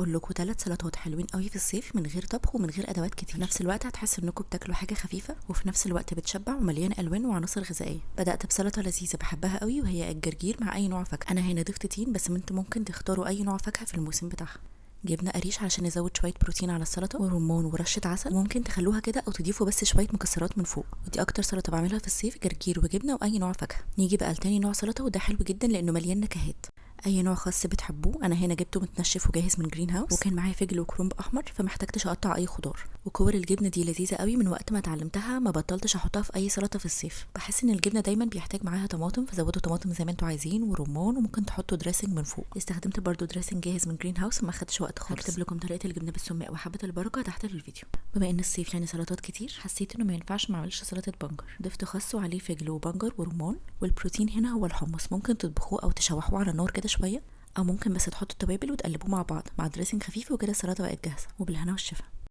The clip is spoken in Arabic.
هقول لكم 3 سلطات حلوين قوي في الصيف من غير طبخ ومن غير ادوات كتير. في نفس الوقت هتحسوا انكم بتاكلوا حاجه خفيفه وفي نفس الوقت بتشبع ومليانه الوان وعناصر غذائيه. بدات بسلطه لذيذه بحبها قوي وهي الجرجير مع اي نوع فاكهه. انا هنا ضفت تين بس انتوا ممكن تختاروا اي نوع فاكهه في الموسم بتاعها. جبنه قريش علشان نزود شويه بروتين على السلطه، ورمان ورشه عسل. ممكن تخلوها كده او تضيفوا بس شويه مكسرات من فوق. ودي اكتر سلطه بعملها في الصيف، جرجير وجبنه واي نوع فاكهه. نيجي بقى لتاني نوع سلطه وده حلو جدا لانه مليان نكهات. اي نوع خس بتحبوه. انا هنا جبته متنشف وجاهز من جرين هاوس، وكان معايا فجل وكرنب احمر فمحتاجتش اقطع اي خضار. وكور الجبنه دي لذيذه قوي، من وقت ما اتعلمتها ما بطلتش احطها في اي سلطه في الصيف. بحس ان الجبنه دايما بيحتاج معاها طماطم، فزودوا طماطم زي ما انتوا عايزين ورمان، وممكن تحطوا دريسنج من فوق. استخدمت برضو دريسنج جاهز من جرين هاوس وما خدش وقت خالص. هكتب لكم طريقه الجبنه بالسماق وحبه البركه تحت الفيديو. بما ان الصيف يعني سلطات كتير، حسيت انه ما ينفعش ما اعملش سلطه بنجر. ضفت خس وعليه فجل وبنجر ورمان. والبروتين هنا هو الحمص، ممكن تطبخوه او تشوحوه على النار كده شويه، او ممكن بس تحطوا التوابل وتقلبوه مع بعض مع دريسنج خفيف، وكده السلطه بقت جاهزه. وبالهنا والشفا.